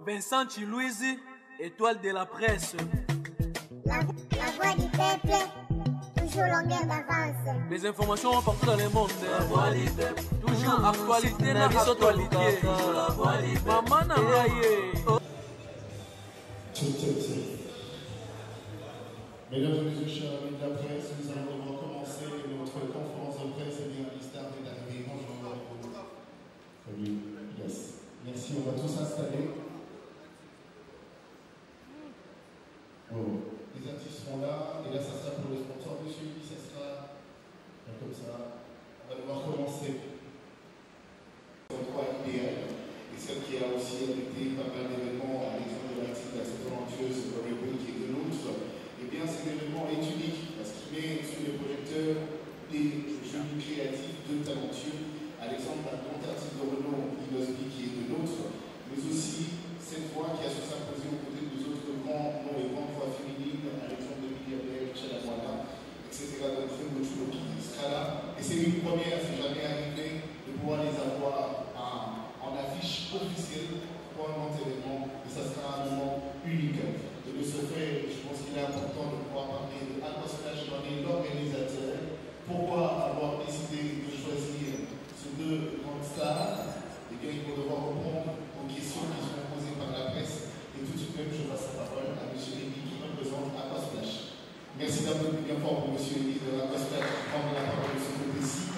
Vincent Chilouizi, étoile de la presse. La voix du peuple, toujours longueur d'avance. Les informations partout dans le monde. La voix du peuple, toujours actualité dans l'actualité. Maman n'a pas Mesdames et messieurs, chers amis de la presse, nous allons devoir commencer notre conférence de presse. Et bien, l'histoire est arrivé. Bonjour. Salut. Yes. Merci, on va tous s'installer. Oh. Les artistes seront là, et là, ça sera pour le sponsor. Monsieur, ça sera comme ça. On va devoir commencer. 3 idéal, et celle qui a aussi été pas mal d'événements à l'exemple de l'artiste assez talentueuse, Rebel, qui est de l'autre. Eh bien, cet événement est unique parce qu'il met sur les projecteurs des jeunes créatifs, de talentueux, à l'exemple d'un grand artiste de renom, Inosby, qui est de l'autre, mais aussi cette voix qui a su s'imposer aux côtés des autres grands noms et grandes voix féminines, à l'exemple de Milliardel, Chalamwana, etc. Donc, Femocho qui sera là. Et c'est une première, c'est jamais arrivé, de pouvoir les avoir en affiche officielle pour un grand événement, et ça sera un moment unique. Et de ce fait, je pense qu'il est important de pouvoir parler de Aquasplash, j'en ai l'organisateur. Pourquoi avoir décidé de choisir ces deux grandes stars? Eh bien, il faut devoir répondre aux questions qui sont posées par la presse. Et tout de suite même, je passe la parole à M. Eddie qui représente Aquasplash. Merci d'applaudir bien fort pour M. Eddie de Aquasplash qui prend la parole de ce côté-ci.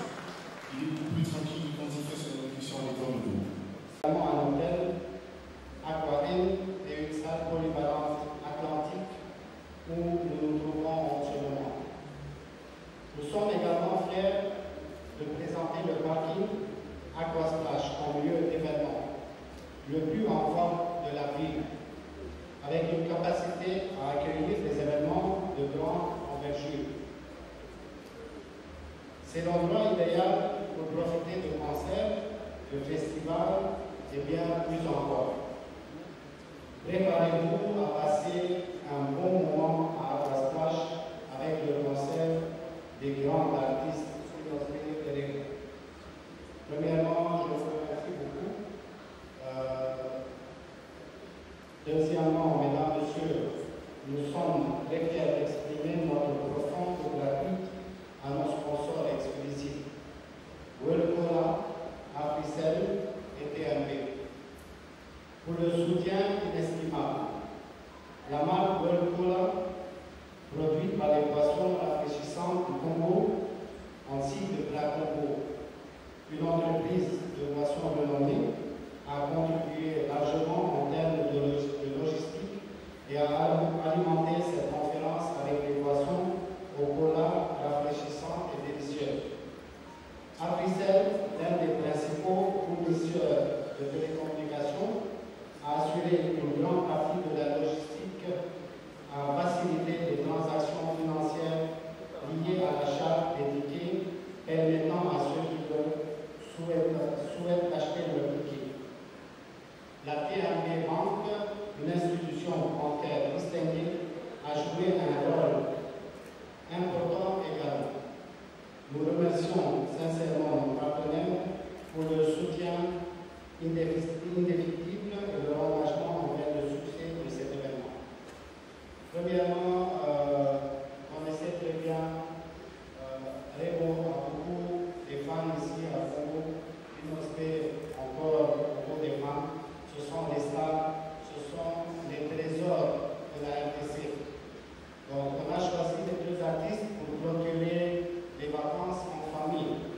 Il est beaucoup plus tranquille quand il fait son introduction en étant de dos. Un hôtel, aquarine et une salle polyvalente atlantique où nous nous trouvons en ce moment. Nous sommes également fiers de présenter le parking Aquasplash en lieu d'événement, le plus en forme de la ville, avec une capacité à accueillir des événements de grande envergure. C'est l'endroit idéal pour profiter de concerts, de festivals et bien plus encore. Préparez-vous à passer un bon moment à Aquasplash avec le concert des grands artistes. Premièrement, je vous remercie beaucoup. Deuxièmement, mesdames, messieurs, nous sommes très fiers d'exprimer notre profonde gratitude à nos sponsors exclusifs, Whirlpool, Africell et TMB, pour le soutien inestimable. La marque Whirlpool, produite par les boissons rafraîchissantes du Congo, ainsi que Plat Congo, une entreprise de boissons renommée, a contribué largement en termes de logistique et a alimenté cette conférence avec des boissons au cola rafraîchissantes et délicieuses. Africell, l'un des principaux fournisseurs de télécommunications, a assuré une grande partie de la logistique, a facilité les transactions financières liées à l'achat des tickets, permettant à ceux qui souhaitent acheter leur ticket. La TMB Banque, une institution bancaire distinguée, a joué un rôle important également. Nous remercions sincèrement nos partenaires pour le soutien indéfectible et leur engagement envers le succès de cet événement. Premièrement, on essaie très bien répondre à beaucoup des fans ici à Congo, qui nous fait encore beaucoup de fans. Ce sont les stars, ce sont les trésors de la RDC. Donc, on a choisi les deux artistes pour clôturer les vacances en famille,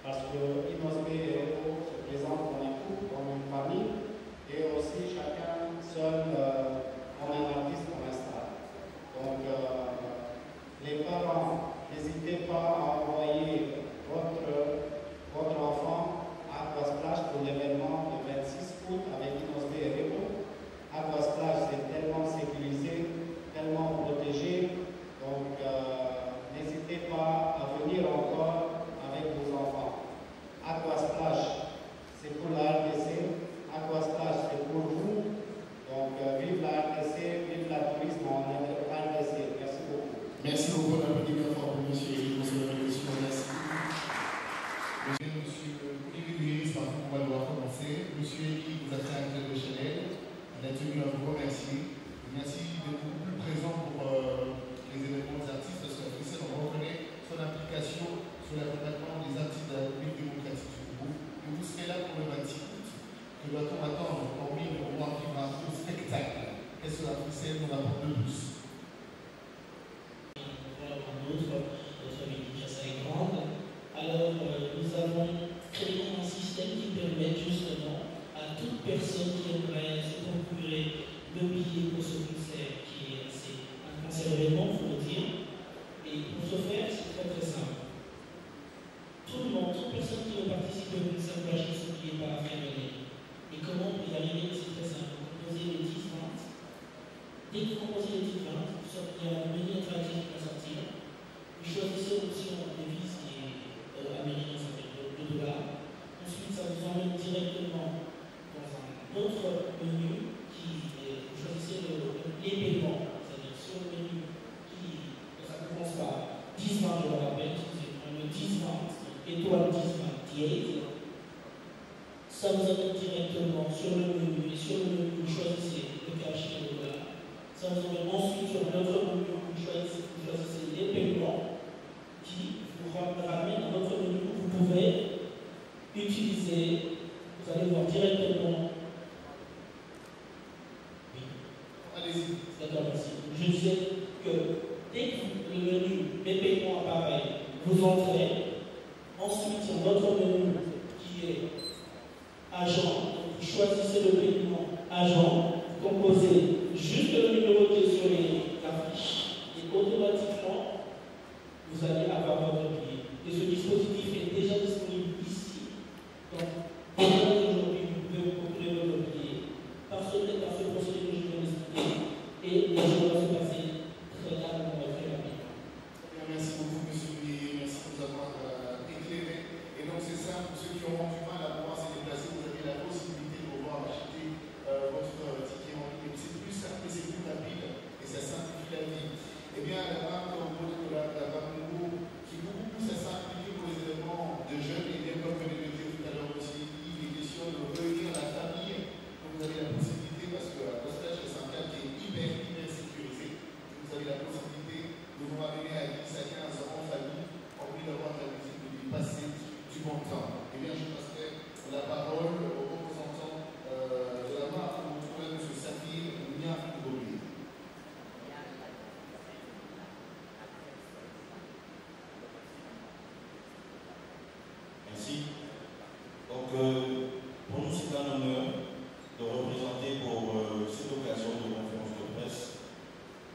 parce que Inosby et Rebo se présentent comme un couple, comme une famille, et aussi chacun seul comme un artiste, comme un star. Donc, les parents, n'hésitez pas à envoyer votre enfant à Aquasplash pour l'événement le 26 août avec Inosby et Rebo. Aquasplash, c'est tellement sécurisé, tellement protégé, donc n'hésitez pas à venir encore avec vos enfants. Aquasplash, c'est pour la RDC, Aquasplash, c'est pour vous, donc vive la RDC, vive la tourisme en RDC. Merci beaucoup. Merci beaucoup, on a bien fort pour M. Eddie pour cette révolution. Merci. Monsieur Olivier Goulier, c'est par vous qu'on va devoir commencer. Monsieur Eddie. Ça vous amène directement sur le menu, et sur le menu, vous choisissez le cachet de $. Ça vous amène ensuite sur notre menu, vous choisissez les paiements qui vous ramènent à notre menu où vous pouvez utiliser, vous allez voir directement. Oui. Allez-y. D'accord, merci. Je disais que dès que le menu des paiements apparaît, vous entrez. Ensuite, sur notre menu qui est agent, donc vous choisissez le paiement agent, vous composez juste le numéro qui est sur la fiche et automatiquement vous allez avoir votre billet. Et ce dispositif est déjà disponible ici. Donc, aujourd'hui, vous pouvez vous procurer votre billet par ce procédé que je viens d'expliquer et les choses vont se passer très rapidement et très rapidement. Merci beaucoup, monsieur Bouillet. Merci de nous avoir éclairé. Et donc, c'est ça, pour ceux qui auront du mal à pouvoir se déplacer, vous avez la possibilité de pouvoir acheter votre ticket en ligne. C'est plus simple et c'est plus rapide et ça simplifie la vie. Eh bien, la marque Congo, qui beaucoup plus à simplifier pour les événements de jeunes, et bien comme vous venez de le dire tout à l'heure aussi, il est question de réunir la famille. Donc, vous avez la possibilité, parce que la postage, c'est un cadre qui est hyper sécurisé. Vous avez la possibilité de vous ramener à 10 à 15 ans en famille, en plus d'avoir la musique de lui passer du bon temps. Eh bien, je passerai la parole au représentant de la marque où on trouve M. Safir Nia-Gobi. Merci. Donc, pour nous, c'est un honneur de représenter pour cette occasion de conférence de presse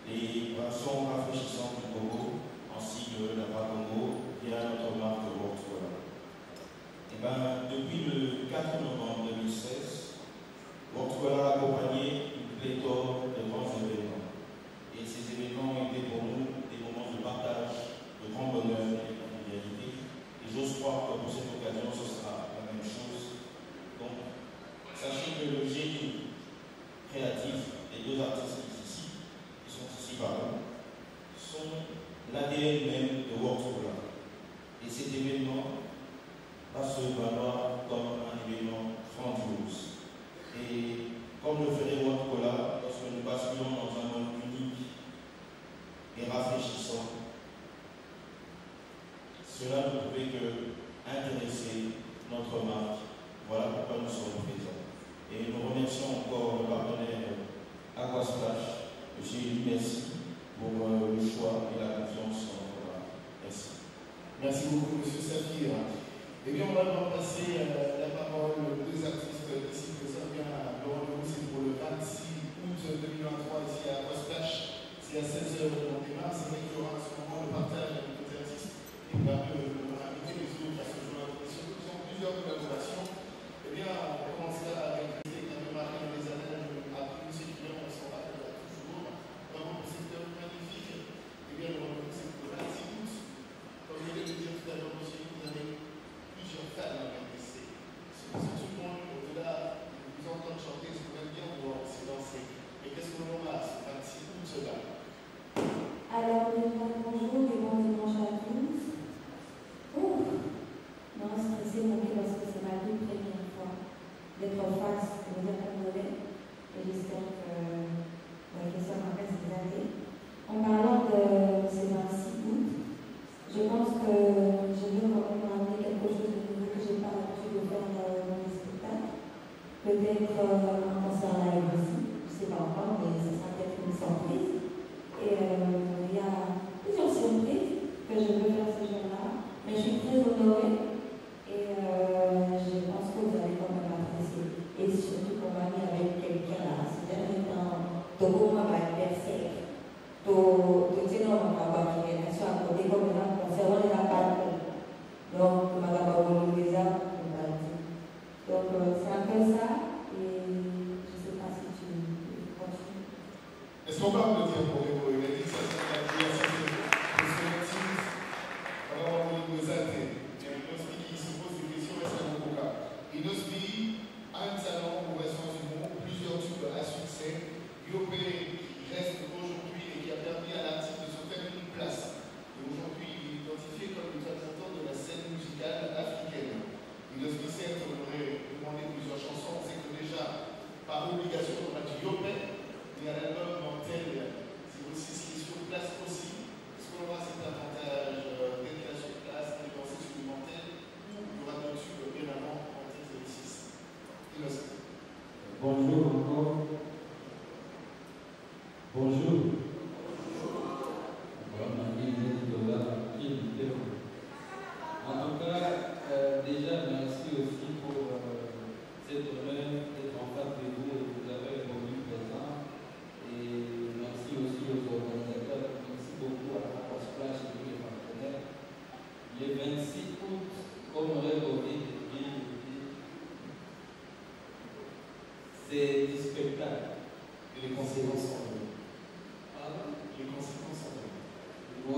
les vibrations rafraîchissantes du Congo, ainsi que la Congo via notre marque World. Et bien, depuis le 4 novembre 2016, World a accompagné une pléthore de grands événements. Et ces événements ont été pour nous des moments de partage, de grand bonheur et de convivialité. Et j'ose croire que pour cette occasion, ce sera la même chose. Donc, sachez que le génie créatif des deux artistes qui sont ici par nous, sont l'ADN même de World. Et cet événement va se valoir comme un événement grandiose. Et comme le ferait World, lorsque nous basculons dans un monde unique et rafraîchissant, cela ne pouvait que intéresser notre marque. Voilà pourquoi nous sommes présents. Et nous remercions encore le partenaire Aquasplash, M. Elie, merci pour le choix et la confiance en notre marque. Merci. Merci beaucoup, M. Safir. Eh bien, on va passer la parole aux deux artistes ici présents. Le rendez-vous, c'est pour le 26 août 2023 ici à Aquasplash. C'est à 16h on démarre. C'est vrai qu'il y aura en ce moment le partage avec les artistes et va inviter les autres à se joindre. Et surtout, ils ont plusieurs collaborations. Eh bien, on commencera avec l'idée qui a démarré dans les années à plus de 6 on s'en rappelle toujours. Vraiment, pour cette œuvre magnifique. Eh bien, le rendez-vous, c'est pour le 26 août. Comme je l'ai dit tout à l'heure, monsieur, vous avez plusieurs fans à RDC. Tout le monde, au-delà de vous entendre chanter, ce qu'on aime bien voir, c'est danser. Mais qu'est-ce qu'on aura ce 26 août cela? Alors, bonjour et bon dimanche à tous. Non, stressé, mon cœur, parce que c'est ma toute première fois d'être face aux Congolais. Et j'espère que ça m'en reste des années. En parlant de ces 26 août, je pense que je veux quand même ramener quelque chose de nouveau que je n'ai pas l'habitude de faire dans les spectacles. Peut-être un concert live aussi, je ne sais pas encore, mais ce sera peut-être une surprise. Et il y a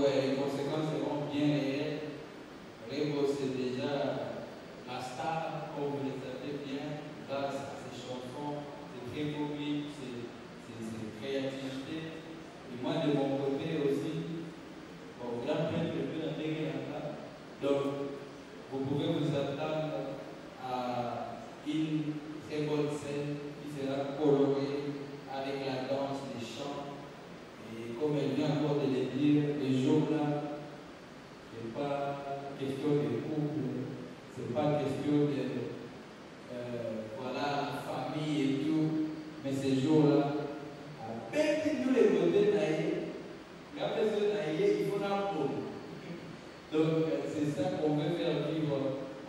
ouais, les conséquences seront bien réelles. Rebo, c'est déjà la star, comme vous le savez bien, grâce à ses chansons, ses très beaux clips, ses créativités. Et moi, de mon côté aussi, bon, grand prêtre de la Béguénata. Donc, vous pouvez vous attendre à une très bonne scène qui sera colorée avec la danse, les chants. Et comme elle vient encore de le dire, les jours-là, ce n'est pas question de couple, ce n'est pas question de voilà, la famille et tout, mais ces jours-là, avec tous les côtés naïfs, après ce naïf, il faut un peu. Donc, c'est ça qu'on veut faire vivre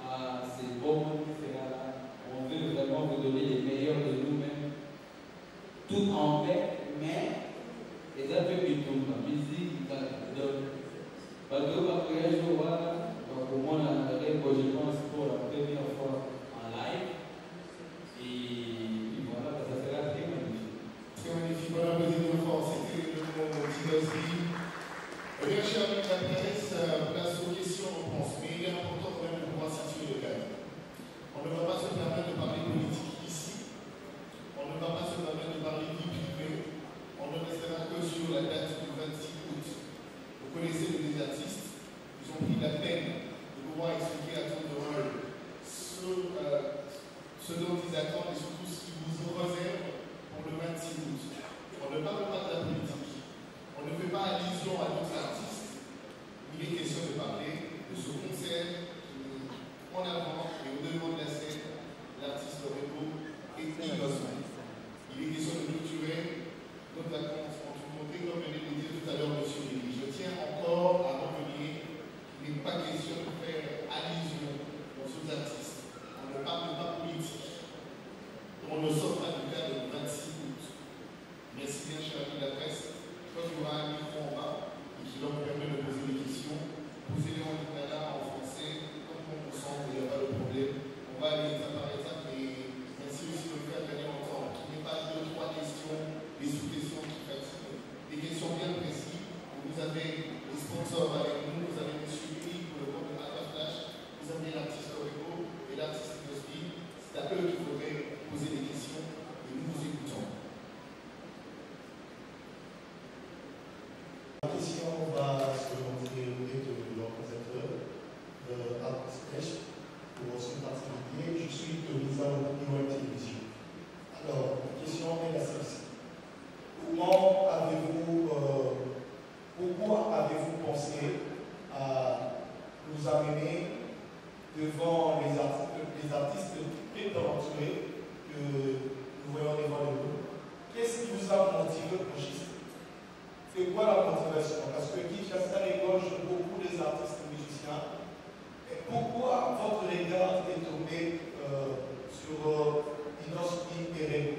à ces bons moments qui sera là. On veut vraiment vous donner les meilleurs de nous-mêmes, tout en paix, mais les affaires qui tournent, la musique, donc, bateau après un jour, donc au moins la Rebo, je pense, pour la première fois en live. Et voilà, ça sera très magnifique. Très magnifique, voilà, président fort, c'était le moment de Tidosi. Bien, chers amis de la presse, place aux questions-réponses, mais il est important quand même de pouvoir situer le cadre. On ne va pas se permettre de parler politique ici, on ne va pas se permettre de parler vie privée, on ne restera que sur la date du 26 août. Vous connaissez les artistes, ils ont pris la peine de pouvoir expliquer à tour de rôle ce dont ils attendent et surtout ce qu'ils vous réservent pour le 26 août. On ne parle pas de la politique. On ne fait pas allusion à d'autres artistes. Il est question de parler de ce concert qui, en avant et au-devant de la scène, l'artiste Rebo est innocent. Il est question de clôturer notre vacances en toute montée, comme je l'ai dit tout à l'heure, M. Lévy. Je tiens encore à revenir qu'il n'est pas question de faire allusion aux autres artistes. On ne parle pas politique. On ne sort pas du cadre du 26 août. Merci bien, cher ami de la presse. Je crois qu'il y aura un micro en bas et qui leur permet de poser des questions. Posez-les en italien, en français, comme on le sent, il n'y a pas de problème. On va aller étape par étape et merci aussi de me faire gagner en temps. Qu'il n'y ait pas 2, 3 questions, des sous-questions qui fatiguent. Des questions bien précises. Vous avez les sponsors avec nous, vous avez M. Louis pour le compte de Alpha Flash, vous avez l'artiste Rebo et l'artiste Nosby. C'est à eux qu'il faudrait poser des questions et nous vous écoutons. La question va se dérouler de l'organisateur de Arc-Sèche pour son particulier. Je suis de Lisa Noël Télévision. Alors, la question est la celle-ci. Pourquoi avez-vous pensé à nous amener devant les artistes très talentueux que nous voyons devant nous? Qu'est-ce qui vous a motivé au juste? C'est quoi la motivation? Parce que Kinshasa égorge beaucoup les artistes musiciens. Et pourquoi votre regard est tombé sur Inospi et Rebo?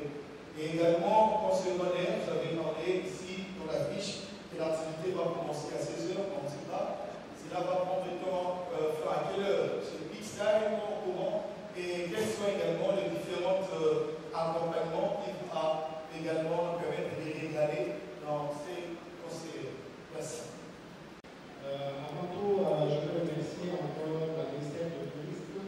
Et également, concernant l'air, vous avez parlé ici dans la fiche que l'activité va commencer à 16h, on ne sait pas. Cela va prendre le temps, à quelle heure? C'est Big Time, comment? Et quels sont également les différents accompagnements qui vont également permettre de les régaler dans ces conseillers. Merci. Avant tout, je veux remercier encore le ministère du Tourisme,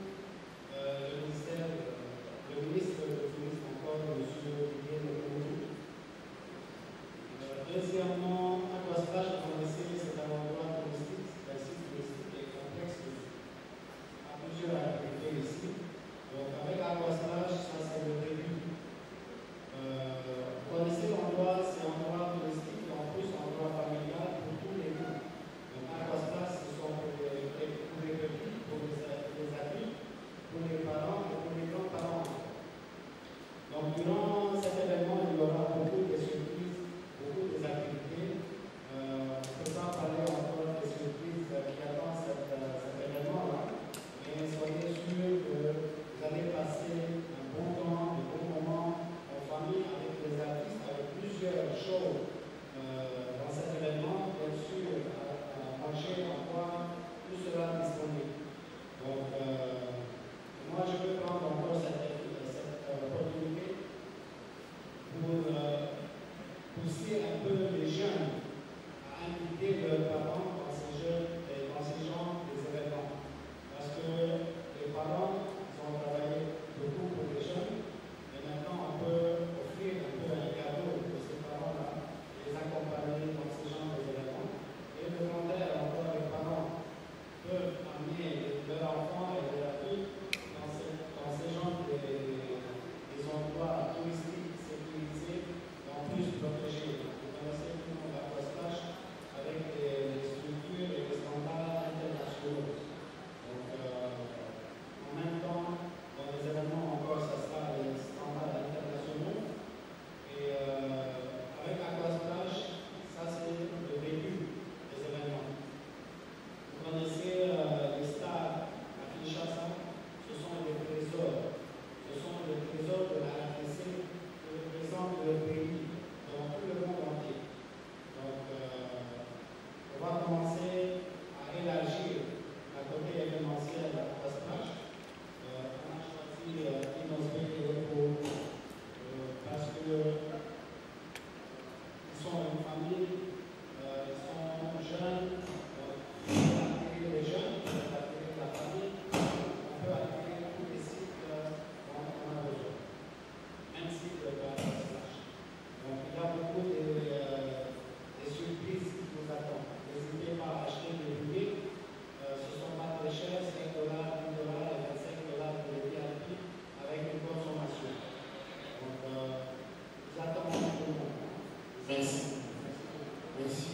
le ministre du Tourisme encore, M. Miguel Lecourou. Deuxièmement, Aquasplash a commencé cet endroit touristique, c'est un site touristique et complexe à plusieurs activités ici. Donc avec Aquasplash, ça c'est le début. Vous connaissez l'endroit, c'est un endroit touristique. va commencer à élargir la côté événementielle à Splash. On a choisi Innospé parce qu'ils sont une famille, ils sont jeunes, on peut attirer les jeunes, on peut attirer la famille, on peut attirer tous les sites dont on a besoin. Même site de Splash. Donc il y a beaucoup de surprises qui vous attendent. N'hésitez pas à acheter des billets. Ce ne sont pas très chers, $5, $10 et $25 pour les VIP avec une consommation. Donc, nous attendons tout le monde. Merci. Merci.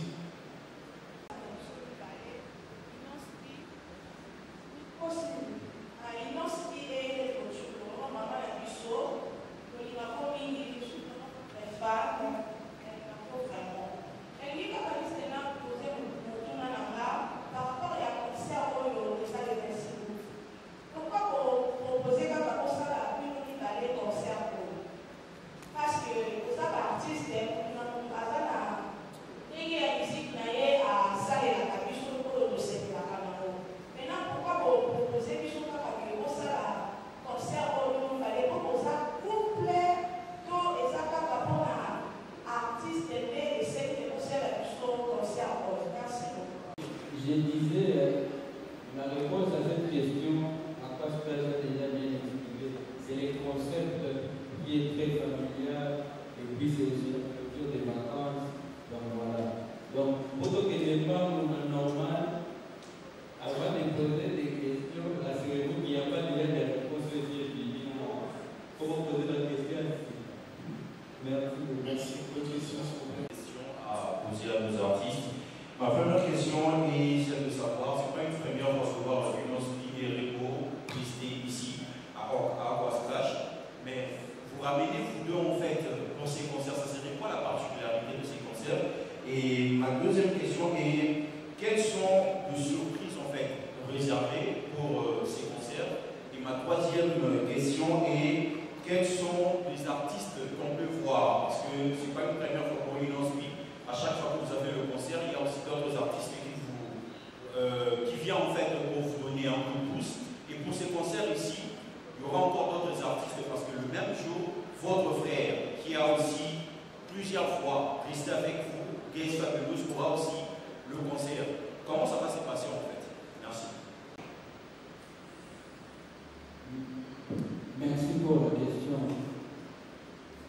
Je disais, la réponse à cette question, à quoi se passe déjà bien expliqué, c'est le concept qui est très familial et puis c'est aussi la culture des vacances. Donc voilà. Donc, pour que les membres normal, avant de poser des questions, assurez-vous qu'il n'y a pas déjà des réponses qui est fini. Comment poser la question? Merci beaucoup. Merci. Votre question, s'il vous plaît. Question à poser à nos artistes. Ma première question est celle de savoir, c'est pas une première fois de voir une hospitalité et Réco listée ici à Aquasplash, mais vous ramenez vous deux en fait pour ces concerts, ça serait quoi la particularité de ces concerts? Et ma deuxième question est, quelles sont les surprises en fait réservées pour ces concerts? Et ma troisième question est, quels sont les artistes qu'on peut voir? Parce que c'est pas une première fois pour une hospitalité. À chaque fois que vous avez le concert, il y a aussi d'autres artistes qui viennent en fait pour vous donner un coup de pouce. Et pour ces concerts ici, il y aura encore d'autres artistes parce que le même jour, votre frère, qui a aussi plusieurs fois resté avec vous, Gaze Fabulous, pourra aussi le concert. Comment ça va se passer en fait? Merci. Merci pour la question.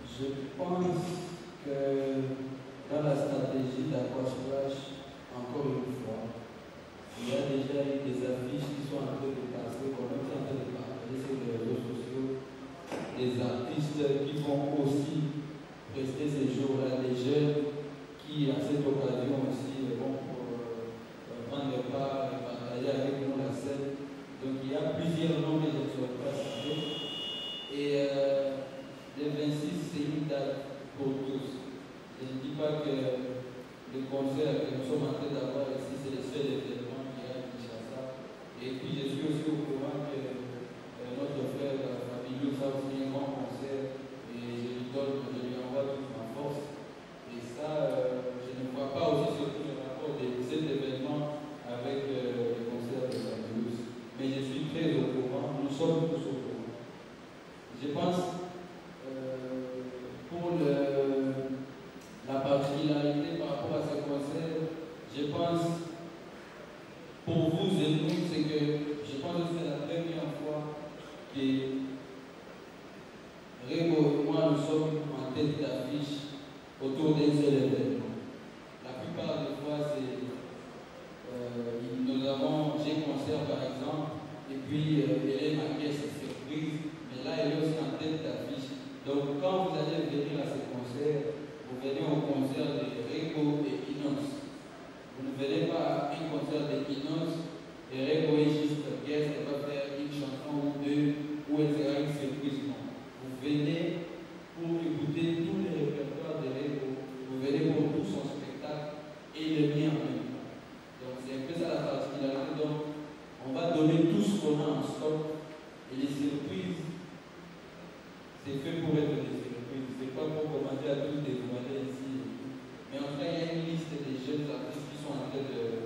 Je pense que dans la stratégie d'Aquasplash, encore une fois, il y a déjà eu des affiches qui sont en train de passer, qu'on est en train de partager sur les réseaux sociaux, des artistes qui vont aussi rester ces jours-là, des jeunes qui, à cette occasion aussi, vont prendre part et partager avec nous la scène. Donc il y a plusieurs noms que je ne saurais pas citer. Et le 26, c'est une date pour tous. Je ne dis pas que le concert que nous sommes en train d'avoir ici, c'est le seul événement qu'il y a à Kinshasa. Et puis je suis aussi au courant que notre frère Fabio a aussi un grand concert et je lui envoie toute ma force. Et ça, je ne vois pas aussi surtout le rapport de cet événement avec le concert de Fabio. Mais je suis très au courant, nous sommes tous au courant. Je pense pour la particularité par rapport à ce concert, je pense, pour vous et nous, c'est que je pense que c'est la première fois que Régo et moi, nous sommes en tête d'affiche autour d'un seul événement. La plupart des fois, nous avons j'ai concert par exemple, et puis elle est marquée cette surprise, mais là elle est aussi en tête d'affiche. Donc quand vous allez venir à ce concert, vous venez au concert de Régo et Inos. Vous ne venez pas à un concert de Inos et Régo est juste guest, elle va faire une chanson ou deux, où elle sera une surprise. Non. Vous venez pour écouter tous les répertoires de Régo, vous venez pour tout son spectacle et le mien en même temps. Donc c'est un peu ça la particularité. Donc on va donner tout ce qu'on a en stock et les surprises, c'est fait pour être des surprises. C'est pas pour commencer à tous dévoiler ici. Mais en tout cas, il y a une liste des jeunes artistes qui sont en train de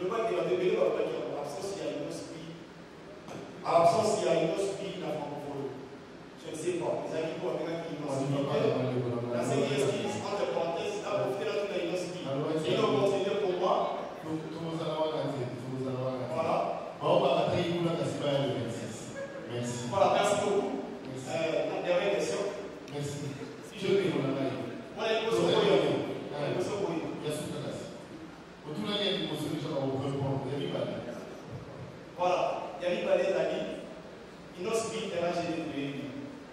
le mois qui va devenir en l'absence, il y a une autre vie. En l'absence, il y a une autre vie dans la francophonie. Je ne sais pas. Les amis pour venir qui nous dans ce qui est entre parenthèses, là, vous faites la une autre vie. C'est une opportunité pour moi. Voilà. Merci. Voilà, merci beaucoup. La dernière question. Merci. Je vais vous la main. Voilà, il faut se voyer. Il faut se voyer. Il y a ce cas-là. Pour tout l'année, il faut se dire au répondre. Il y a mis balai. Voilà. Il y a mis balai, Dani. Il nous explique que là, j'ai des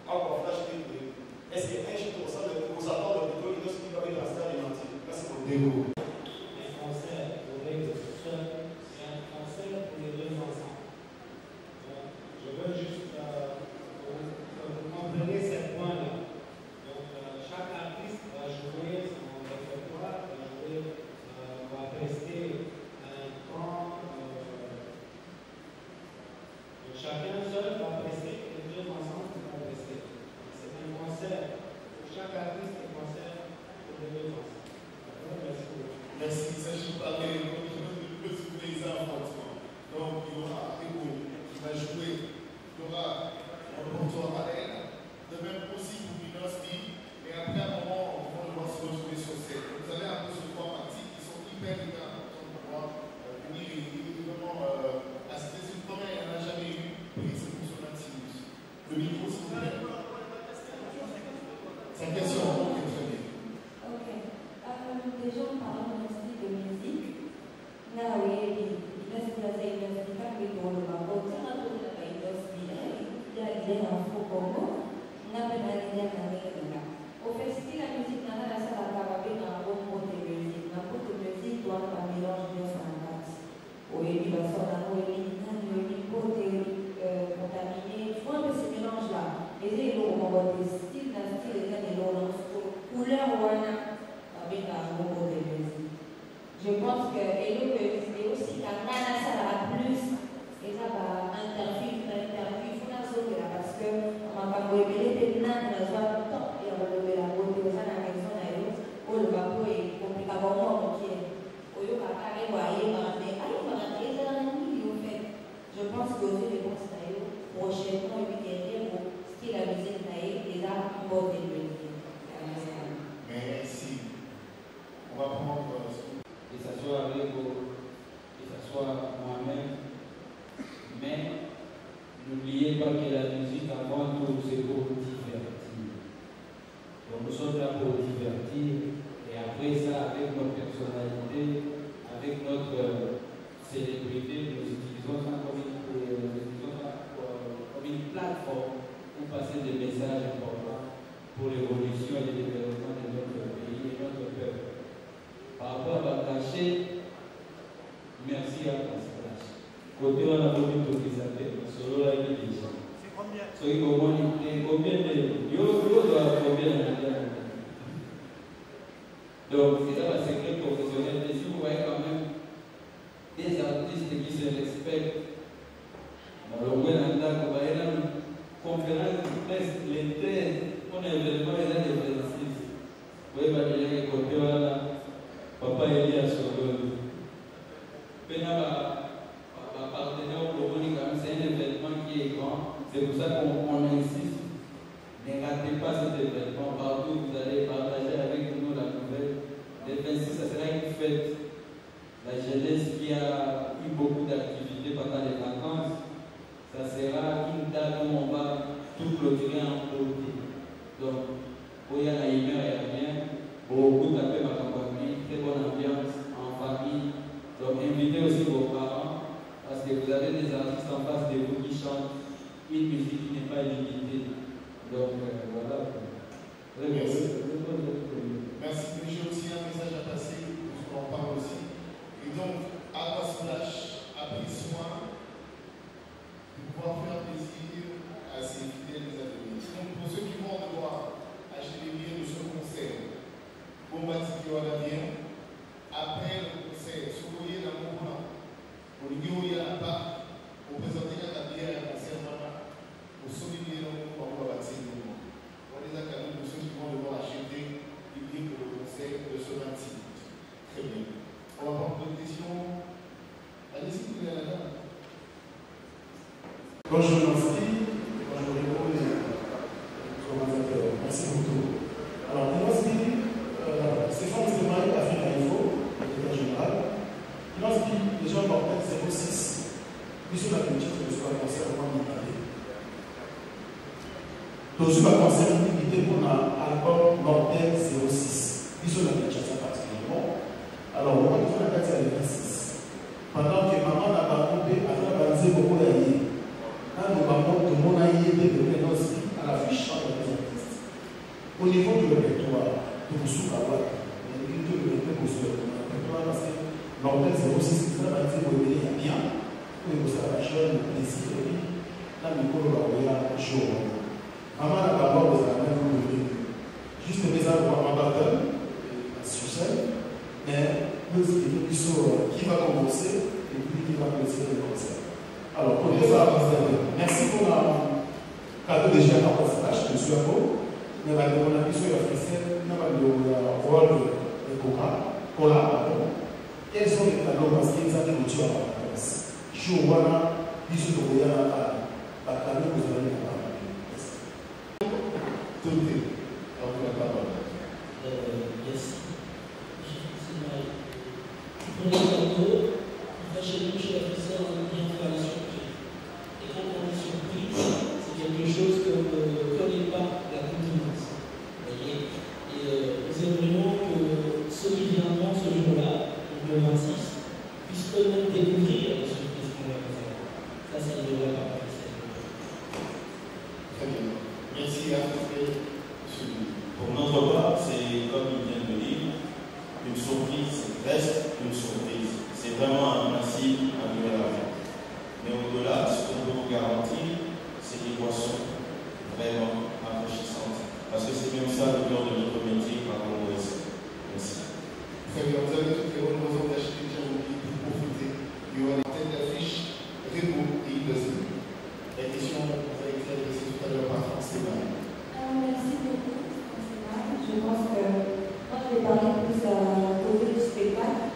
encore flash de est-ce que un jour, au sein de vos apports de plutôt, il nous explique avec la salle alimentaire. Merci beaucoup. Un concert pour les seuls et un concert pour les deux enfants. Je veux juste que vous compreniez ces points-là. Donc, chaque artiste va jouer son répertoire, va prester un temps. Chacun seul va prester, les deux ensemble vont prester. C'est un concert pour chaque artiste, un concert pour les deux ensemble. Merci beaucoup. Merci. Il s'agit de parler de les enfants. Donc, il y aura Ego qui va jouer. Il y aura un repertoire à elle. De même aussi pour Minosby. Et après, à un moment, on va devoir se retrouver sur scène. Vous avez un peu ce trois parties qui sont hyper importantes pour moi. Venir et vraiment assister sur le premier, il n'y en a jamais eu. C'est pour son activité. Le micro, s'il vous plaît. C'est une question. Ok, très bien. Ok. Déjà, on parle de style de musique. Là, oui, il reste la musique qui est dans le Maroc. C'est un peu de la industrie. Il y a des infos comme on a pas d'idée à la au festival, la musique n'a pas la salle à travailler dans un bon côté de musique. Dans côté de musique, doit pas mélanger bien son impact. Oui, il va sortir une côté contaminé. Il faut un peu ce mélange-là. Et c'est le moment de style, d'un style, des couleurs, avec un bon côté de musique. Je pense que, et aussi, quand on a ça à plus, et ça va interview, il faut la sauter là, parce que on va pas révéler des nains, on va voir le temps, et on va lever la beauté, on va la maison, on le va pour y compliquer avant qui est. Au lieu de carrer, on va y rentrer, on va rentrer dans la nuit, en fait. Je pense que aussi les bons styles, prochainement, il y a des mots, style la musique taille, et là, on va développer. Merci. On va prendre. Que ce soit avec vous, que ce soit moi-même. Mais n'oubliez pas que la musique, avant tout, c'est pour divertir. Donc nous sommes là pour divertir. Et après ça, avec notre personnalité, avec notre célébrité, nous utilisons ça comme une plateforme pour passer des messages importants pour l'évolution et le développement de notre pays et notre peuple. Par rapport à Bakaché, merci à Pascal. Côté on a voulu tout qui s'appelle, solo là il est déjà. C'est combien? C'est combien de. Yo doit combien de. Donc, c'est ça le secret professionnel. Et si vous voyez quand même des artistes qui se respectent, dans le Rwanda, on va y aller une conférence de presse, les 13, on a événement, il y a des présences. Vous voyez, il y a côté là, papa Elias Sogol. Penaba, partenaire au Promonica, c'est un événement qui est grand. C'est pour ça qu'on insiste. Ne ratez pas cet événement. Partout, vous allez partager avec nous la nouvelle. Le 26, ça sera une fête. La jeunesse qui a eu beaucoup d'activités pendant les vacances, ça sera une date où on va tout clôturer en beauté. Donc, il y a la humeur et la bien, beaucoup d'appels à compagnie, très bonne ambiance en famille. Donc, invitez aussi vos parents, parce que vous avez des artistes en face de vous qui chantent une musique qui n'est pas limitée. Donc, voilà. Merci. Merci. J'ai aussi un message à passer, parce qu'on en parle aussi. Et donc, Aqua Splash a pris soin de pouvoir faire plaisir à ses fidèles amis. Donc, pour ceux qui vont devoir acheter les billets de ce concert, Bombati Yoradien, après le concert, Sokoye dans mon plan, au niveau où il y a la part, pour présenter la bière à concert, pour souligner le monde pour avoir bâti le monde. On les a cadeaux pour ceux qui vont devoir acheter les billets pour le concert de ce 26. Très bien. On va prendre une question. Bonjour Nancy, bonjour les organisateurs, merci beaucoup. Alors, Nancy, Stéphane Zemaï a fait l'info, l'état général. Nancy, les gens mortels 06, puisque la politique de ce cancer au moins d'Italie. Donc, ce cancer d'Italie, on a album mortel 06, puisque la politique particulièrement. Alors, on va faire la carte à 26. Pendant que maman n'a pas compté, elle a balancé beaucoup d'années. Quand nous avons tout le monde a aidé de présence à l'affiche des artistes. Au niveau du répertoire, de Moussou Kawak, il y a tout le répertoire parce que l'ortel 06, ça va dire qu'il y a bien, pour que ça va changer le plaisir, et puis là, le micro va ouvrir chaud. Maman n'a pas besoin de la même chose. Juste le message pour ma batteur, sur scène, mais nous expliquons qui va commencer et puis qui va clôturer le concert. Alors, pour les autres, merci pour le cadeau déjà à passage, je suis à vous. Mais la démonstration officielle, nous avons le rôle de Cola. Quels sont les cadeaux parce qu'ils ont été clôturés à la place? Je vois ils sont au Goya à cadeau que vous allez nous parler. Tout est. Alors, vous la parole. Merci. Pour les cadeaux, chez nous, chez l'officier, on aime bien faire la surprise. Et quand on est surprise, c'est quelque chose qu'on ne connaît pas la contenance. Et nous aimerions que ceux qui viendront ce jour-là, le 26, puissent eux-mêmes découvrir les surprises qu'on va faire. Ça, c'est le devrait pas passer. Très bien. Merci à vous. Pour notre part, c'est comme il vient de dire, une surprise reste une surprise. C'est vraiment un principe à vivre la vie. Mais au-delà, ce qu'on peut vous garantir, c'est des boissons vraiment rafraîchissantes. Parce que c'est même ça le cœur de notre métier par rapport au Merci. Très bien, vous avez toutes les bonnes raisons d'acheter Djamouli pour profiter. Il y aura des têtes d'affiche, Rébo et Ibazou. La question vous a été adressée tout à l'heure par François. Merci beaucoup, François. Je pense que moi je vais parler plus à côté du spectacle.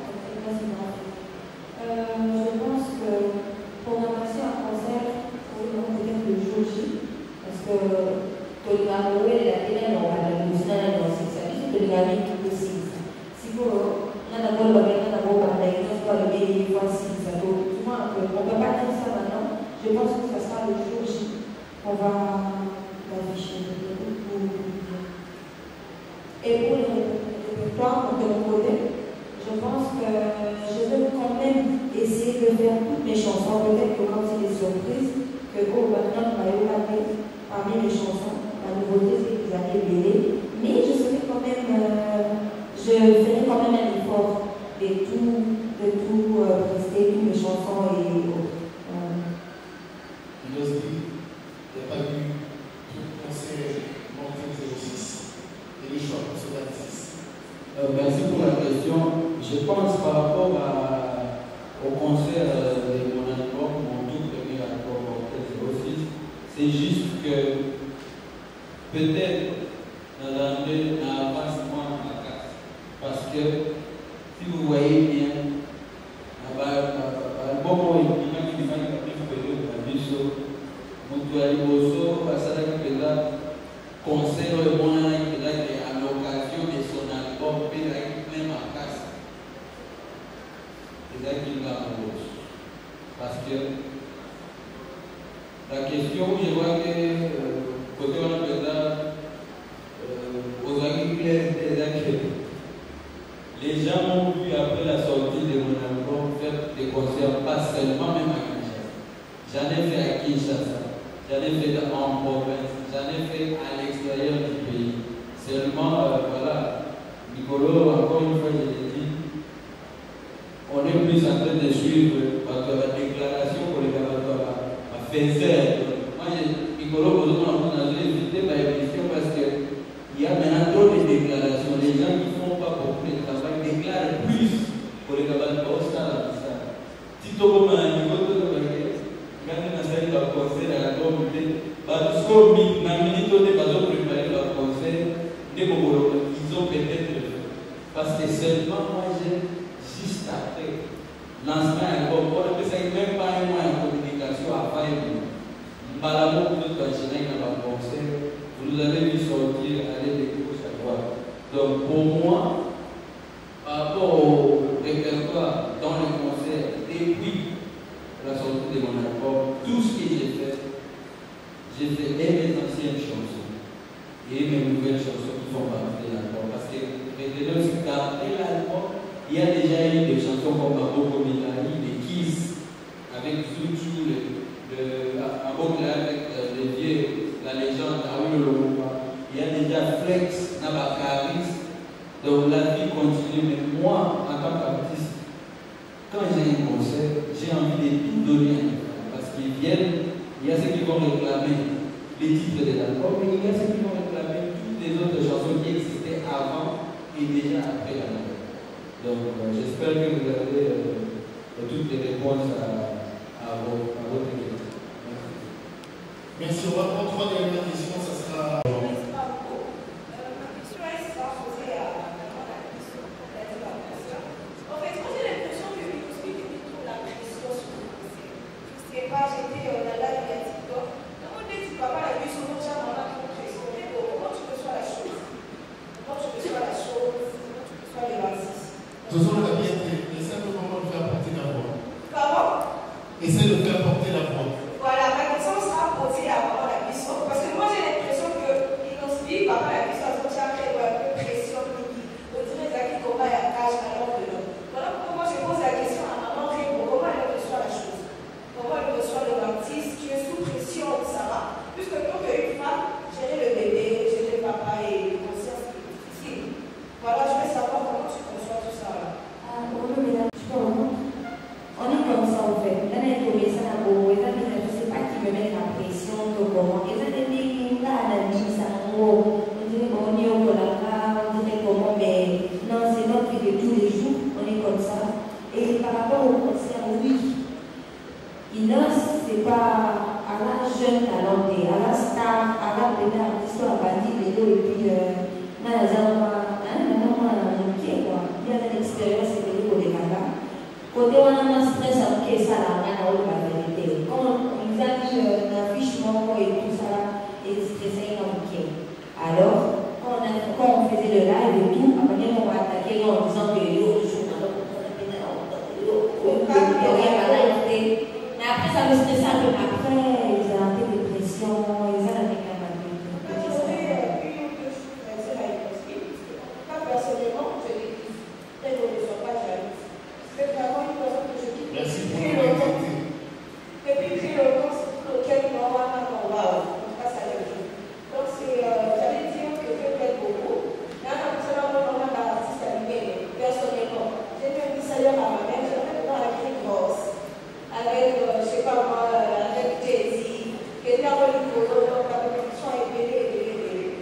Je pense que pour ramasser un concert, peut-être le jour J, parce que Tolgano et la télé, on va la musique dans ce service, Tolgano tout aussi. Si vous, on a d'abord le bien, d'abord par l'exemple, pas le bien, voici, ça doit. On ne peut pas dire ça maintenant. Je pense que ça sera le jour J. On va l'afficher. Et pour le répertoire, de mon côté, je pense que je veux quand même essayer de faire toutes mes chansons, peut-être que comme c'est des surprises, que maintenant on va regarder parmi mes chansons, la nouveauté c'est que vous allez l'aider, mais je ferai quand même un effort de tout prester, toutes mes chansons et autres. Il n'y a pas eu tout concert Mortel 06 et le choix pour ce 26. Merci pour la question. Je pense par rapport au concert de mon album, mon tout premier album Mortel 06, c'est juste que peut-être dans l'avancement à la case. Parce que si vous voyez bien, l'album est concert à l'occasion de son album même en casse. C'est ça qui l'a embauché. Parce que la question, je vois que côté on a aux agriculteurs les gens ont vu après la sortie de mon album faire des concerts, pas seulement même à Kinshasa. J'en ai fait à Kinshasa. J'en ai fait en province, j'en ai fait à l'extérieur du pays. Seulement, voilà, Nicolo, encore une fois, je l'ai dit, on est plus en train de suivre la déclaration pour les camarades à faire. Moi, Nicolo, on a invité ma émission parce qu'il y a maintenant trop de déclarations. Les gens qui ne font pas beaucoup de travail déclarent plus pour les camarades au stade. Tito, comme un niveau de quand on a fait le concert à la communauté, parce que la minute où ils ont préparé le concert, ils ont peut-être fait. Parce que seulement moi, j'ai juste après lancement à l'album, on ne peut même pas un mois en communication à faire. par l'amour que nous continuons dans ma concert, vous nous avez vu sortir, aller de gauche à droite. Donc pour moi, par rapport au répertoire dans le concert, et puis la sortie de mon album, tout ce que j'ai fait et mes anciennes chansons et mes nouvelles chansons qui font partie de l'album. Parce que retenez aussi qu'après l'album, il y a déjà eu des chansons comme Maboko Milani, les Kiss, avec Zuchu, avec les vieux, la légende, Aoui Loloba. Il y a déjà Flex, Nabakaris. Donc la vie continue, mais moi, en tant qu'artiste, quand j'ai un concert, j'ai envie de tout donner. Parce qu'ils viennent, il y a ceux qui vont réclamer les titres de l'album, mais il y a ceux qui vont réclamer toutes les autres chansons qui existaient avant et déjà après l'album. Donc j'espère que vous avez toutes les réponses à votre question. Merci. On va prendre 3 dernières questions, ça sera. Essaie de faire porter la voix. Voilà, ma question sera posée avant la question. Parce que moi j'ai l'impression qu'il nous explique, papa, la question, c'est un peu pression, on dirait qu'il combat à cage à l'heure de l'homme. Voilà pourquoi moi je pose la question à maman Rémo, comment elle reçoit la chose? Comment elle reçoit le baptiste? Tu es sous pression, ça va? Puisque quand tu es une femme, gérer le bébé, gérer le papa et le conscience, c'est difficile. Voilà, je veux savoir comment tu reçois tout ça. Bonjour mesdames, je peux remonter. On est comme ça en fait. Là, je ne sais pas qui me met la pression, comment. Et ça, on dirait qu'on est au Colaka, on dirait comment, mais non, c'est notre vie de tous les jours, on est comme ça. Et par rapport au concert, oui, Inos, c'est pas à la jeune talenté, à la star, à la belle artiste, à la bandit, et puis, il y a une expérience, c'est de l'État. Côté on a un stress en caisse à la vérité. Quand on nous a dit un affichement et tout ça, et stressé en week-end. Alors, quand on faisait le live et tout, après on va attaquer en disant que yo, je suis mais après ça me stressait un peu. Après, ils ont un peu de pression, ils ont avec la maladie. Merci pour l'honnêteté. Et puis, très longtemps, c'est lequel on passe à la vie. Donc, j'allais dire que je fais beaucoup. Là, comme ça, on a l'artiste animé, personnellement. J'ai fait un message à ma mère, j'ai fait dans la grille grosse, avec, je sais pas moi, avec Jay-Z, qui était en train de faire donc la compétition est belle.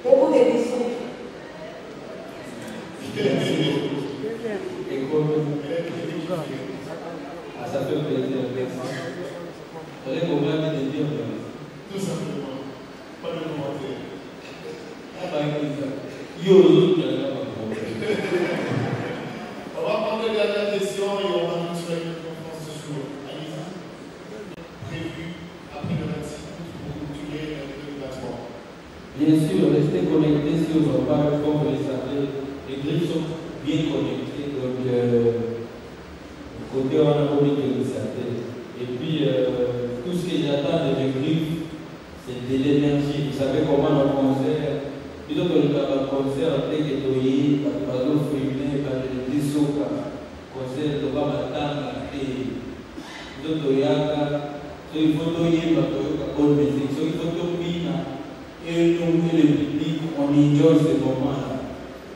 Beaucoup d'émissions. Ça fait plaisir. Vous avez compris de dire tout simplement. Pas de commentaire. On va prendre les dernières questions et on va nous faire une conférence de jour. Allez-y. Prévu après le 26 août pour cultiver le débattement. Bien sûr, restez connectés sur nos pages, comme vous le savez. Les griffes sont bien connectées. Donc, côté on a envie de nous servir. Et puis, tout ce que j'attends de mes griffes, c'est de l'énergie. Vous savez comment le concert, plutôt que le concert, dès que tu es, par le féminin, par le dessous, concert, tu vas m'attendre, et tu yaka, il faut te y avoir bonne musique, il faut te bien, et nous, le public, on enjoy ce moment-là.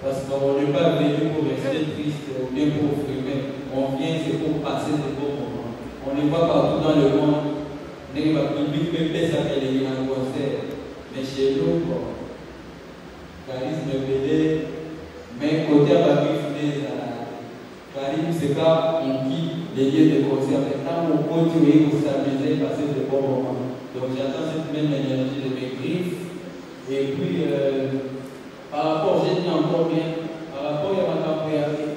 Parce qu'on n'est pas venu pour rester triste ou bien pour frimer. On vient, c'est pour passer des bons moments. On n'est pas partout dans le monde. Le public peut faire ça qu'elle est en concert. Mais chez nous, bon, charisme belé, mais côté à la vie, charisme, c'est quand on quitte les lieux de concert. Maintenant, on continue pour s'amuser, passer de bons moments. Donc j'attends cette même énergie de mes griffes. Et puis, par rapport, j'ai dit encore bien, par rapport à ma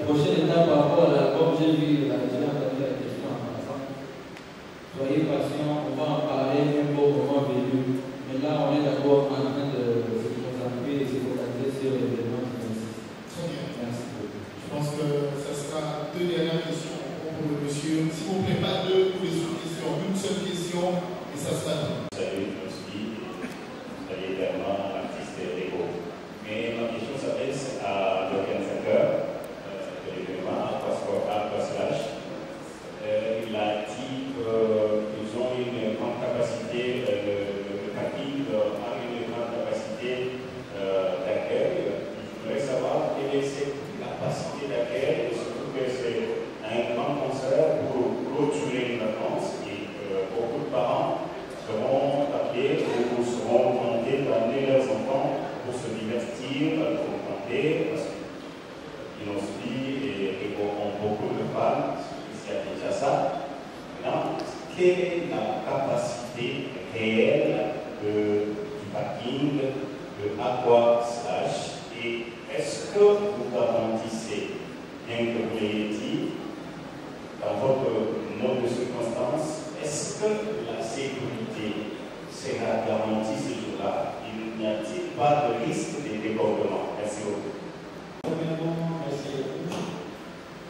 prochaine étape, par rapport à l'album, j'ai entendu la question en passant. Soyez patients, on va en parler un bon moment. S'il vous plaît, pas deux ou les sous-questions. Une seule question et ça sera tout. Salut, merci. Vous allez également l'artiste Ego. Mais ma question s'adresse à l'organisateur de l'événement, Aquaslash. Il a dit qu'ils ont une grande capacité, le parking a une grande capacité d'accueil. Je voudrais savoir quelle est cette capacité d'accueil, et surtout que c'est un grand concert pour clôturer une vacances et beaucoup de parents seront appelés ou seront tentés d'amener leurs enfants pour se divertir, pour camper, parce qu'Inospi et Ego ont beaucoup de femmes, il y a déjà ça. Maintenant, quelle est la capacité réelle du parking de Aquaslash et est-ce que vous garantissez, bien que vous l'ayez dit, dans votre mode de circonstance, est-ce que la sécurité sera garantie ce jour-là? Il n'y a-t-il pas de risque de débordement? Merci beaucoup. Premièrement, merci beaucoup.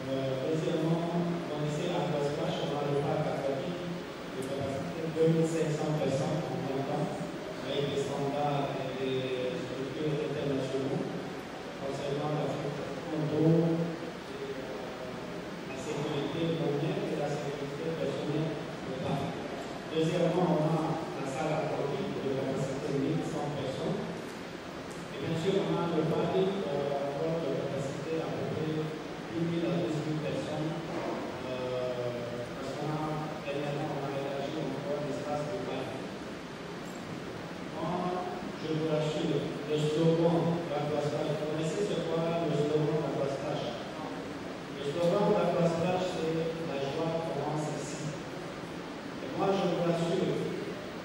Deuxièmement, on essaie à Aquaslash, on a le parc aquatique de capacité 2500 personnes en même temps, avec des standards et des structures internationaux concernant la contrôle, la sécurité mondiale et la sécurité personnelle du parc. Deuxièmement, on a la salle aquatique de capacité 1100 personnes. Et bien sûr, on a le parc de capacité à peu près 10 000 à 12 000 personnes. Parce qu'on a également élargi encore l'espace de parc. Moi, je vous rassure, le slogan d'Aquaslash, vous connaissez ce quoi le slogan d'Aquaslash? Le slogan d'Aquaslash, c'est la joie commence ici. Et moi, je vous rassure,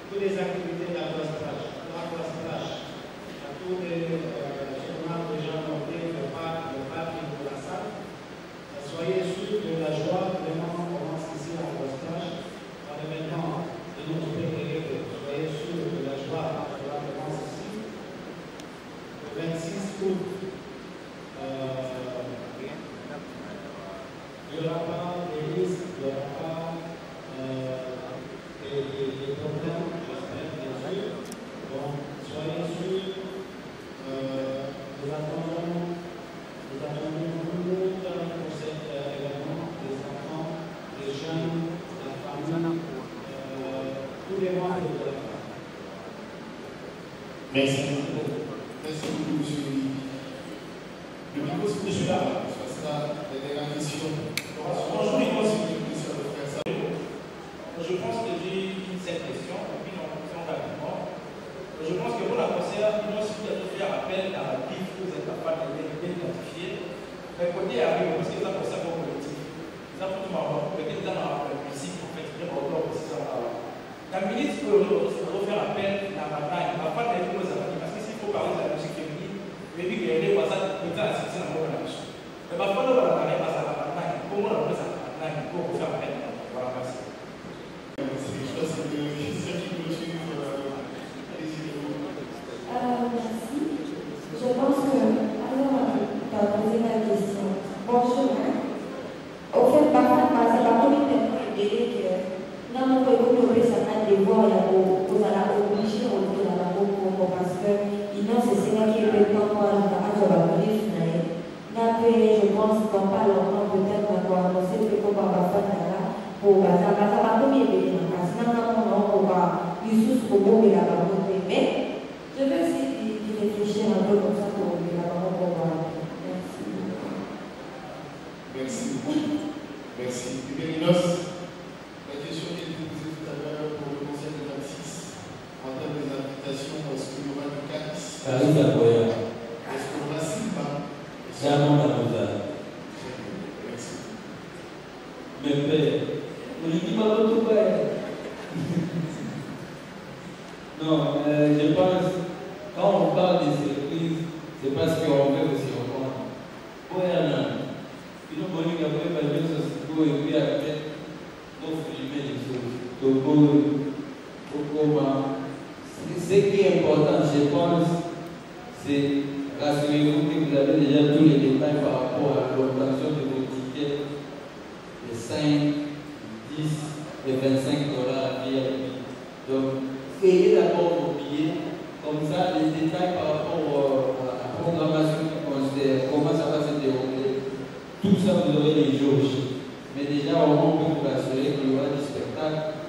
toutes les activités d'Aquaslash, à tous les ce qu'on a déjà noté, le parc et de la salle, soyez sûrs que la joie vraiment commence ici à Aquaslash. En événement de notre pays, soyez sûrs que la joie commence ici. Le 26 août, il n'y aura pas de risques, il n'y aura pas des problèmes, j'espère, bien sûr. Donc, soyez sûrs, nous attendons tout le monde pour cet événement, les enfants, les jeunes, la famille, tous les membres de la famille. Merci beaucoup. Merci beaucoup, monsieur Louis. Le micro, c'est monsieur là. Ça sera la dernière question. Bonjour, je pense que j'ai une seule question, et puis une question rapidement. Je pense que pour la concert, il doit aussi faire appel à la BIF, vous êtes capable de bien identifier. Mais côté arrive, parce que ça concerne mon collectif. Ça peut tout m'avoir, peut-être dans la musique, en fait, bien encore aussi ça va. La ministre peut faire appel à la bataille, à pas des choses à dire, parce que s'il faut parler de la musique féminine, mais puis qu'il y a des voisins qui peuvent assister à la musique. Mais parfois, on va parler à la bataille, comment on va faire la bataille, pour faire appel. Voilà, merci. Merci. Je pense que, alors, tu as posé la question. Bonjour. Au fait, parfois, c'est pas comme une idée que dans mon pays, ça a des voix, vous allez obliger au bout de la boue parce que, sinon, c'est ça qui est le temps pour aller à la je pense qu'on parle longtemps peut-être d'avoir annoncé que qu'on va faire là pour ça va comme il est dans la sinon on va Youssouf pour bomber la barre mais je veux essayer de réfléchir un peu comme ça pour bomber la barre pour voir. Merci. Merci beaucoup. Merci. Ibérinos, la question qui a été posée tout à l'heure pour le concert de 26 en termes des invitations, est-ce qu'il y aura du CACIS? Est-ce qu'on aura Silva? Jamais mademoiselle. Merci. Mais père, on lui dit pas tout père. Non, je pense, quand on parle de surprise, c'est parce qu'on veut aussi reprendre. Voilà. Ils ont connu qu'après, par exemple, et puis après, on filmer les choses. Donc, ce qui est important, je pense, c'est rassurez-vous que vous avez déjà tous les détails par rapport à l'obtention de vos tickets, les 5 et 25 $ VIP. Donc, créez d'abord vos billets, comme ça, les détails par rapport à la programmation qui concerne, comment ça va se dérouler, tout ça vous aurez les jours. Mais déjà, on peut vous assurer qu'il y aura des spectacles,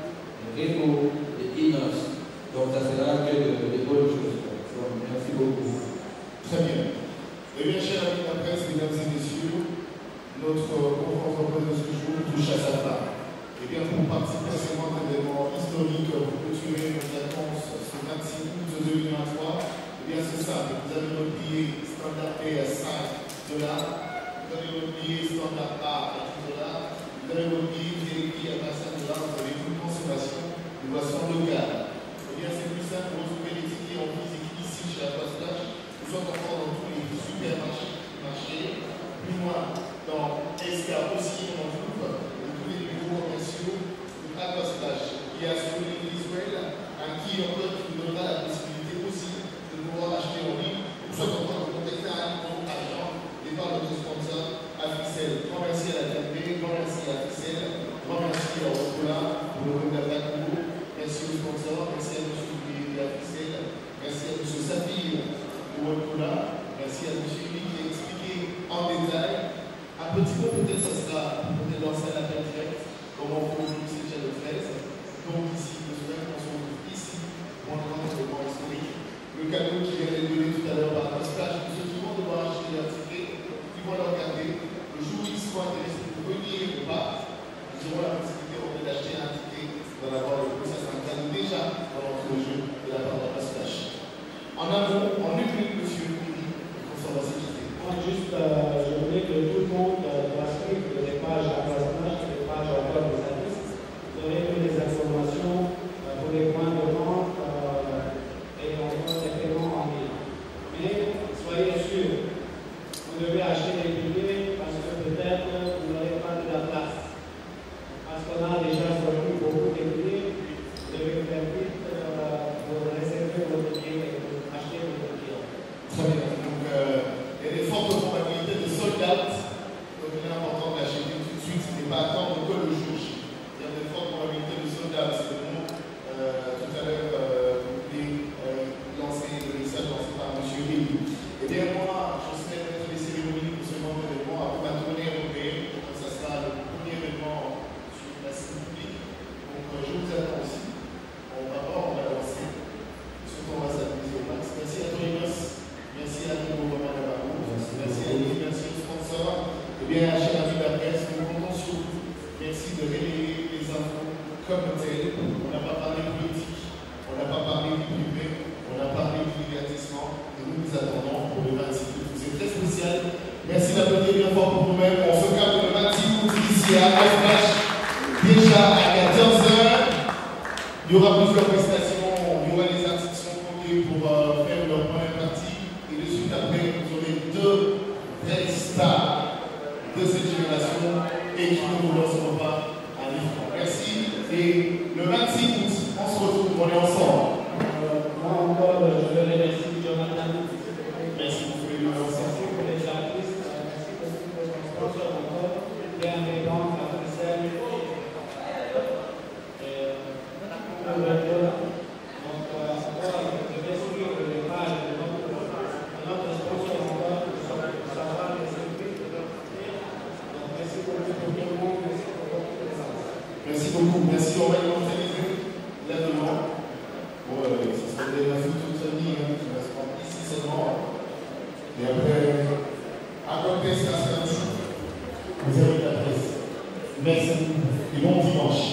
des rétros, des innos. Donc, ça sera que de bonnes choses. Donc, merci beaucoup. Très bien. Eh bien, chers amis de la presse, mesdames et messieurs, notre conférence de presse de ce jour touche à sa fin. Eh bien, pour participer à ce moment d'événement historique, pour clôturer nos vacances ce 26 août 2023, eh bien, c'est simple. Vous avez votre billet standard P à 5 $, vous avez votre billet standard A à 10 $, vous avez votre billet VIP à 25 $, vous avez une consommation de boissons locales. Eh bien, c'est plus simple pour retrouver les tickets en physique ici chez la Place Flash. Nous sommes encore dans tous les supermarchés, plus loin dans Escar aussi, on en trouve tous les bureaux commerciaux de Aquas Flash. Il y a sur l'île d'Israël un qui encore qui vous donnera la possibilité aussi de pouvoir acheter en ligne. Nous sommes encore de contacter un agent et par notre sponsor Afficel. Grand merci à la TNP, grand merci à Afficel, grand merci à Rocola pour le groupe d'Attaque. Merci aux sponsors, merci à M. Afficel, merci à M. Safir pour Rocola, merci à M. Louis qui a expliqué en détail. Un petit peu, peut-être, ça sera peut-être lancé à l'appel direct, comment on peut utiliser déjà le 13. Donc, ici, le soir, on se retrouve ici pour un grand événement historique. Le cadeau qui vient d'être donné tout à l'heure par Aquas Flash, pour ceux qui vont devoir acheter leur ticket, qui vont le regarder. Le jour où ils seront intéressés pour venir ou pas, ils auront la possibilité d'acheter un ticket, d'en avoir le plus. Ça sera un cadeau déjà pendant tout le jeu de la part d'Aquas Flash. En amont, en une minute, monsieur Louis, on va s'équiper. Juste, je voulais que tout le monde suive les pages à Place Flash, les pages à web des artistes. Vous aurez toutes les informations pour les points de vente et encore les paiements en ligne. Mais soyez sûrs, vous devez acheter les billets parce que peut-être vous n'aurez pas de la place. Parce qu'on a déjà sorti beaucoup de billets, vous devez faire vite pour réserver votre billet et pour acheter votre billet. Très bien. Donc, il y a des fortes probabilités de sold out. Donc, il est important d'acheter tout de suite. Ce n'est pas attendre que le jour J. Il y a des fortes probabilités de sold out. C'est le nom. Tout à l'heure, vous pouvez lancer le message lancé par M. Rémy. Eh bien, moi, je serai maître des cérémonies pour ce moment d'événement à ma tournée européenne. Donc, ça sera le premier événement sur la scène publique. Donc, je vous attends aussi. On va voir, on va lancer. Surtout, on va s'amuser au max. Merci à tous les gosses. Merci à tous vos mamans d'Amarou. Merci à vous, merci aux sponsors. Eh bien, chers amis de la presse, nous comptons sur vous. Merci de relayer les infos comme telles. On n'a pas parlé de politique, on n'a pas parlé du privé, on a parlé du divertissement. Et nous nous attendons pour le 26 août. C'est très spécial. Merci d'applaudir bien fort pour nous-mêmes. On se capte le 26 août ici à Aquas Flash. Déjà à 14 h. Il y aura plusieurs prestations. Il y aura les artistes qui sont conviés pour faire leur première partie. Et de suite après, vous aurez deux vraies stars de cette génération et qui ne vous lanceront pas à vivre. Merci. Et le 26 août, on se retrouve, on est ensemble. Moi encore, je veux remercier Jonathan. Merci beaucoup les deux ensemble. Merci pour les artistes. Merci beaucoup pour les sponsors encore. Bienvenue à Bruxelles. Merci beaucoup. Merci. On va y montrer là-devant. Bon, ce sera déjà fait toute la nuit, qui va se prendre ici seulement. Et après, à contestation, vous avez la presse. Merci et bon dimanche.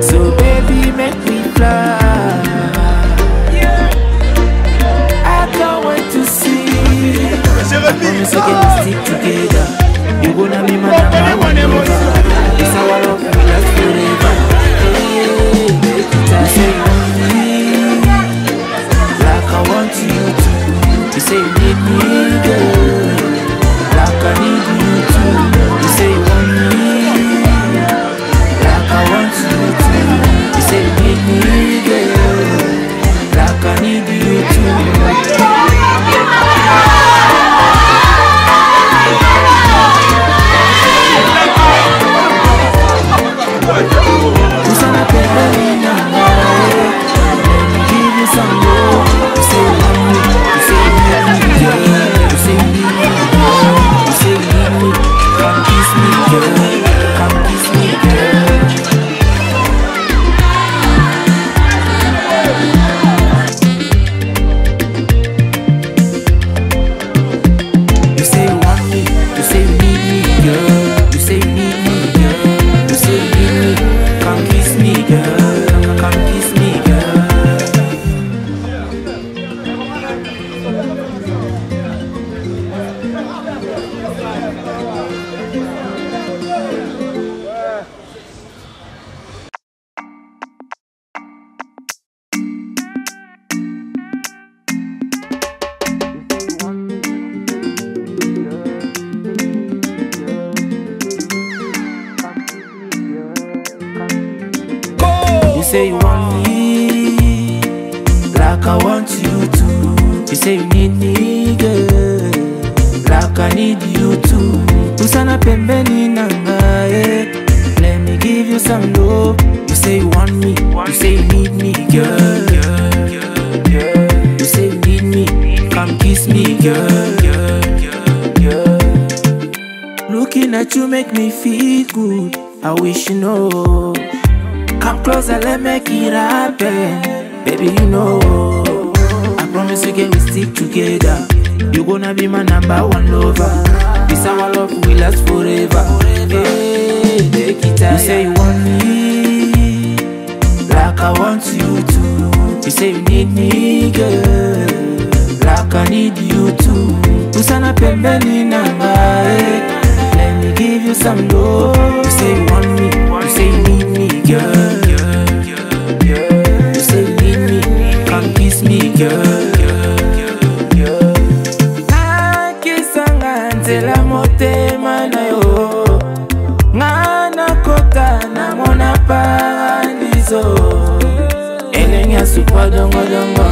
So baby, make me fly. It's our love, we last forever. You say you want me, like I want you to. You say you need me, girl, like I need you to. You say you want me, like I want you to. You say you need me, girl, like I need you to. Usana pembeni na wewe, let me give you some more. You say you want me, you say you need me, girl. You say you need me, girl. You say you need me, come kiss me, girl. Come kiss me, girl. You say you want me, you say you need me, girl. You say you need me, girl. You say you need me, come kiss me, girl. Come kiss me, girl. You say you want me, like I want you to. You say you need me, girl, like I need you to. Usana pembeni nanga, let me give you some love. You say you want me, you say you need me, girl. You say you need me, come kiss me, girl. Looking at you make me feel good. I wish you know. Come closer, let me make it happen. Baby, you know I promise you, girl, we stick together. You gonna be my number one lover. This our love will last forever. Hey, take it out. You say you want me, like I want you to. You say you need me, girl, like I need you to. Usana pembeni nanga, let me give you some love. You say you want me, you say you need me, girl. You say you need me, come kiss me, girl. Nakisanga nzela motema na yo, ngana kota na mona paradiso. Elenya supa dongo dongo,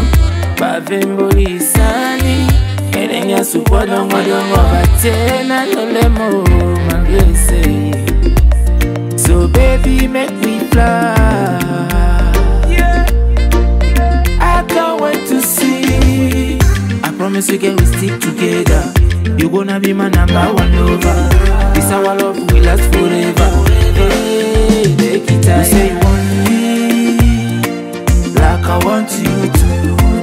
bavembo lisani. Elenya supa dongo dongo, batena nolemo mangrese. So baby, make me fly. I can't wait to see. I promise you, girl, we stick together. You gonna be my number one lover. This our love will last forever. Hey, take it out. You say you want me, like I want you to.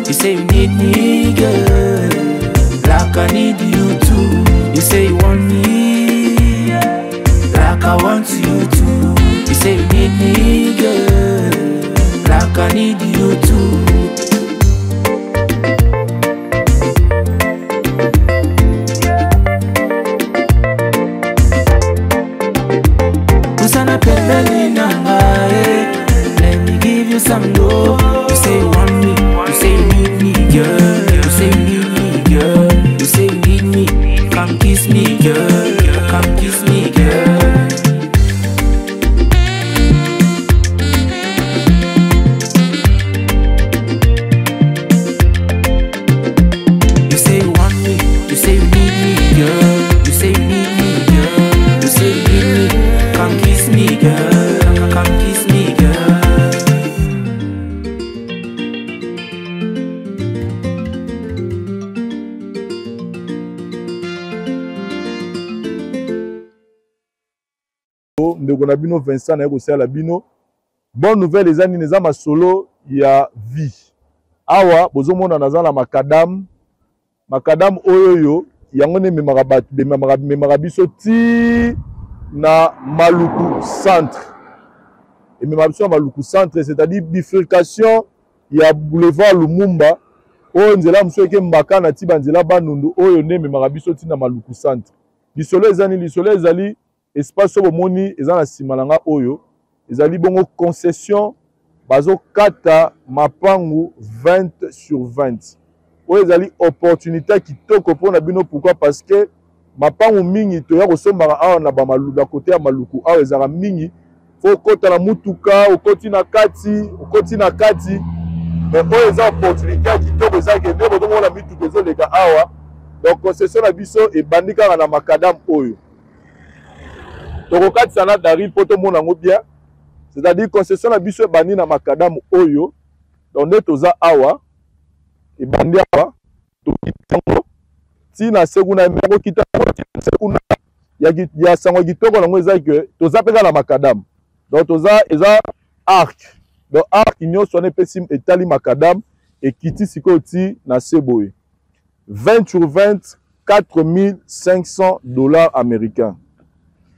You say you need me, girl, like I need you to. You say you want me, like I want you to. You say you need me, girl, like I need you to. Usana pembeni nanga, let me give you some love. You say you want me, you say you need me, girl. You say you need me, girl. You say you need me, come kiss me, girl. Come kiss me, girl. You say you want me, you say you need me, girl. You say you need me, girl. You say you need me, come kiss me, girl. Come kiss me, girl. ndeko na bino Vincent na kosala bino bonne nouvelle ezani neza masolo ya vie awa bozomona nazala makadam oyo yango ne memaka biso ti na Maluku centre et memaka biso na Maluku centre, c'est-à-dire bifurcation ya boulevard Lumumba oyo nzela mosusu eke mbaka na ti banzela banundu oyo ne memaka biso ti na Maluku centre. Lisolo ezali espace oyo bomoni eza na nsima na nga oyo ezali bongo concession bazokata mapangu 20 sur 20 oyo ezali opportunité kitoko mpona bino. Pourquoi? Parce que mapangu mingi toya kosombaka awa na bamaluka kote ya maluku awa ezalaka mingi fo okota na mutuka okoti na kati mais oyo eza opportunité kitoko ezalaki nde bozomona mituka ezoleka awa. Donc concession na biso ebandi kaka na makadam oyo tokokatisa na daril mpo tomona yango bien. C'est-à-dire concession na biso ebandi na makadam oyo donc nde toza awa ebandi awa tokitango tina sekuna meko kitango sekuna ya sango kitoko nango eza ke toza peka na makadam donc toza eza arc donc arc nyonso wana epesi etali makadam ekiti sikoyo ti na seboye 20 sur 20 $4,500 américains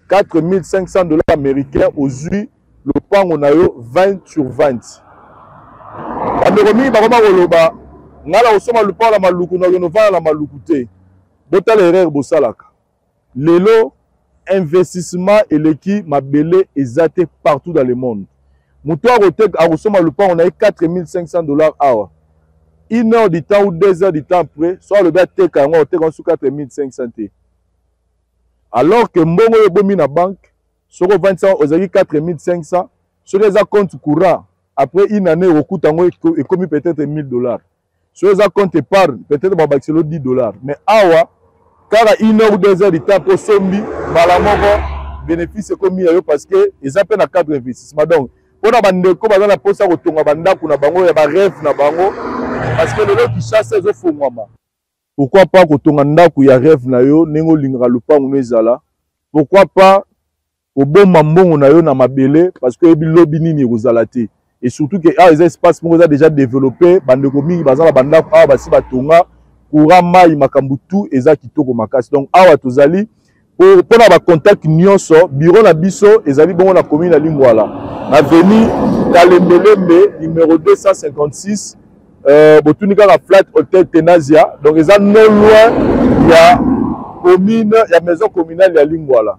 4,500 $ américains ozwi lopango na yo 20 sur 20 bandeko mingi bakoma koloba ngala osoma lopango na maluku na yonovana na maluku te botala erreur bosalaka lelo investissement eleki mabele eza te partout dans le monde moto akosoma lopango na ye 4,500 $ awa 1 heure du temps ou 2 heures du temps après soit le gars teka yango oteka sous 4,500 te alors que mbongo yo bomi na banque soko 25 ozali 4,500 sur les comptes courants après une année okuta ngo ekomi peut-être $1,000 sur les comptes épargne peut-être ba baxelo $10 mais awa kara 1 heure ou 2 heures du temps pour sombi bala moko bénéfice ekomi yo parce que ils appellent na cadre investissement. Donc pona bandeko bazana na posa kotonga bandaku na bango ya ba rêve na bango parce que lelo qui chasse ezo fongwama. Pourquoi pas kotonga ndaku ya rêve na yo nengo lingaka lupango no ezala. Pourquoi pas oboma mbongo na yo na mabele parce que ebilobi nini ekozala te. Et surtout que les espaces moko eza déjà développé bandeko mingi bazala bandaku awa basi batonga courant mai makambu tout eza kitoko makasi. Donc awa tozali pona ba contact nyonso bureau na biso ezali bongo na commune ya Lingwala na avenue Kalembelembe numéro 256 botunika la flat hotel Tenazia. Donc ils ont non loin ya commune ya maison communale ya Lingwala.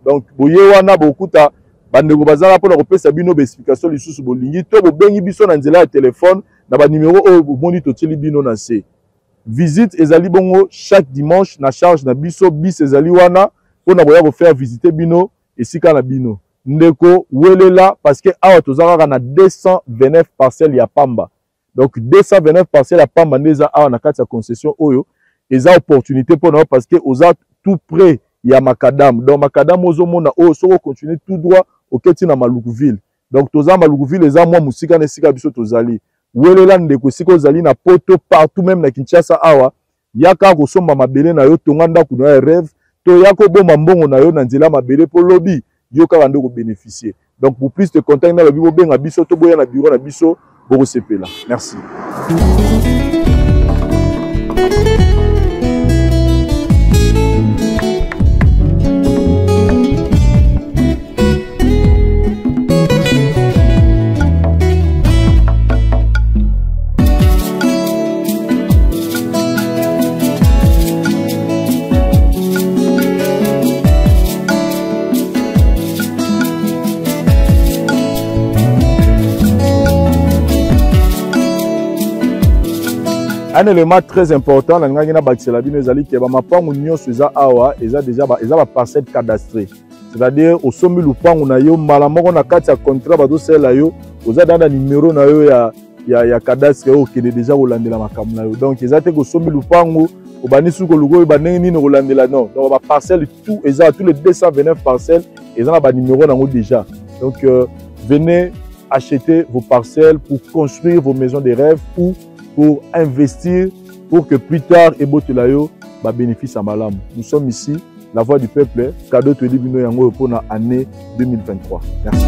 Donc boye wana bokuta bandeko bazala pona kopesa bino ba explication lisusu bolingi to bobengi biso na nzela ya téléphone na ba numéro oyo bomoni totili bino na se. Visite ezali bongo chaque dimanche na charge na biso bis ezali wana pona boya ko faire visiter bino esika na bino. Ndeko welela parce que awa tozaka na 229 parcelles ya pamba. Donc 229 parcelles à Pamba neza awa na kati ya concession oyo eza opportunité pour nous parce que oza tout près ya makadam. Donc makadam ozomona oyo soko continuer tout droit au keti na Malukuville. Donc toza Malukuville eza mwa musika na sika biso tozali. Welela ndeko siko zali na poto partout même na Kinshasa awa yaka kosomba mabele na yo tonga ndaku na ya rêve to yako bomba mbongo na yo na nzela mabele po lobi yo ka bande ko bénéficier. Donc pour plus de contact na lobi benga biso to boya na bureau na biso. Merci. Un élément très important, c'est parcelle cadastrée. C'est-à-dire, au sommet du pan, on a eu malamoko na kati ya contrat bato sela yo, oza dans le numéro na yo ya cadastre qui est déjà holandais la makambo na yo. Donc, ils étaient au sommet du pan au bani suko lugo banengi ni holandais la non. Donc, ba parcelle tout, ils ont tous les 229 parcelles, ils ont ba numéro na déjà. Donc, venez acheter vos parcelles pour construire vos maisons de rêve ou pour investir, pour que plus tard, Ebotelayo va bénéficier à Malam. Nous sommes ici, la voix du peuple, cadeau de l'Ibino Yango pour l'année 2023. Merci.